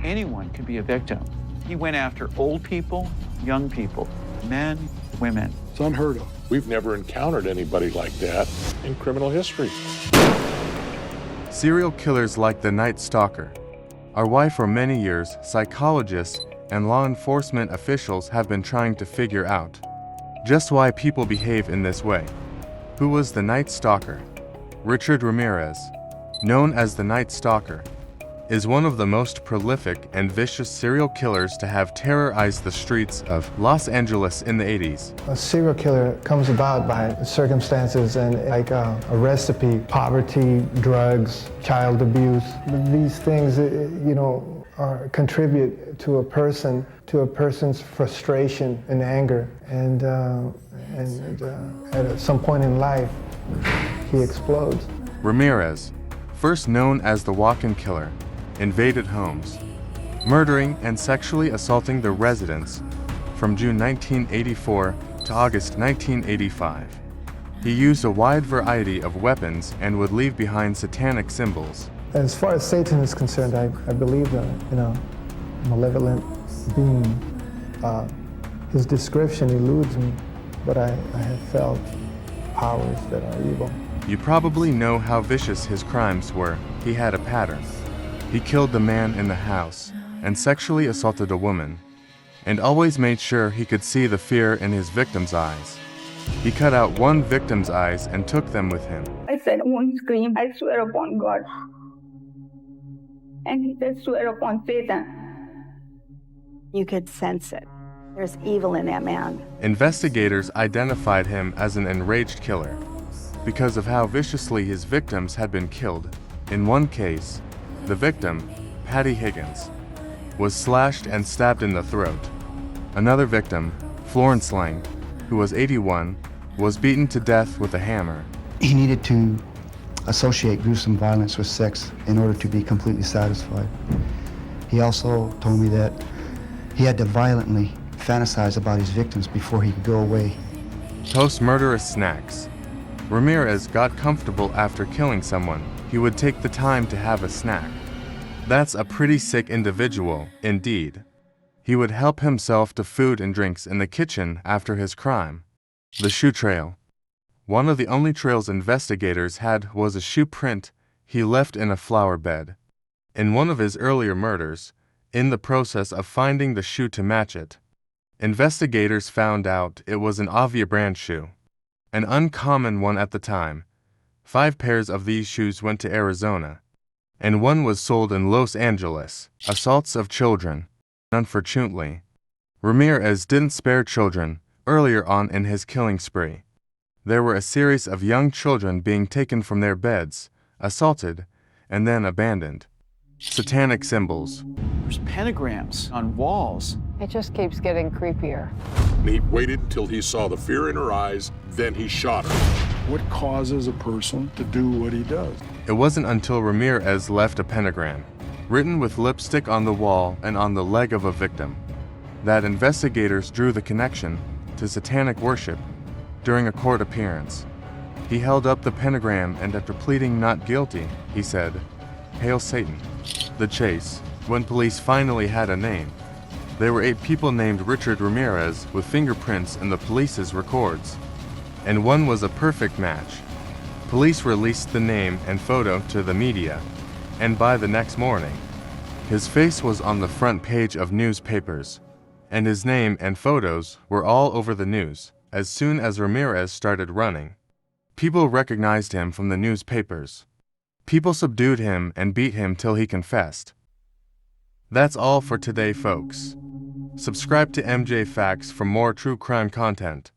Anyone could be a victim. He went after old people, young people, men, women. It's unheard of. We've never encountered anybody like that in criminal history. Serial killers like the Night Stalker are why for many years psychologists and law enforcement officials have been trying to figure out just why people behave in this way. Who was the Night Stalker? Richard Ramirez, known as the Night Stalker, is one of the most prolific and vicious serial killers to have terrorized the streets of Los Angeles in the 80s. A serial killer comes about by circumstances and like a recipe: poverty, drugs, child abuse. These things, contribute to a person's frustration and anger, and at some point in life, he explodes. Ramirez, first known as the walk-in killer, invaded homes, murdering and sexually assaulting the residents from June 1984 to August 1985. He used a wide variety of weapons and would leave behind satanic symbols. As far as Satan is concerned, I believe a malevolent being. His description eludes me, but I have felt powers that are evil. You probably know how vicious his crimes were. He had a pattern. He killed the man in the house and sexually assaulted a woman, and always made sure he could see the fear in his victim's eyes. He cut out one victim's eyes and took them with him. I said, I won't scream. I swear upon God. And he said, swear upon Satan. You could sense it. There's evil in that man. Investigators identified him as an enraged killer because of how viciously his victims had been killed. In one case, the victim, Patty Higgins, was slashed and stabbed in the throat. Another victim, Florence Lang, who was 81, was beaten to death with a hammer. He needed to associate gruesome violence with sex in order to be completely satisfied. He also told me that he had to violently fantasize about his victims before he could go away. Post-murderous snacks. Ramirez got comfortable after killing someone. He would take the time to have a snack. That's a pretty sick individual, indeed. He would help himself to food and drinks in the kitchen after his crime. The shoe trail. One of the only trails investigators had was a shoe print he left in a flower bed. In one of his earlier murders, in the process of finding the shoe to match it, investigators found out it was an Avia brand shoe, an uncommon one at the time. 5 pairs of these shoes went to Arizona, and one was sold in Los Angeles. Assaults of children. Unfortunately, Ramirez didn't spare children earlier on in his killing spree. There were a series of young children being taken from their beds, assaulted, and then abandoned. Satanic symbols. There's pentagrams on walls. It just keeps getting creepier. And he waited until he saw the fear in her eyes, then he shot her. What causes a person to do what he does? It wasn't until Ramirez left a pentagram, written with lipstick on the wall and on the leg of a victim, that investigators drew the connection to satanic worship during a court appearance. He held up the pentagram and after pleading not guilty, he said, "Hail Satan." The chase. When police finally had a name, there were 8 people named Richard Ramirez with fingerprints in the police's records, and one was a perfect match. Police released the name and photo to the media, and by the next morning, his face was on the front page of newspapers, and his name and photos were all over the news. As soon as Ramirez started running, people recognized him from the newspapers. People subdued him and beat him till he confessed. That's all for today, folks. Subscribe to MJ Facts for more true crime content.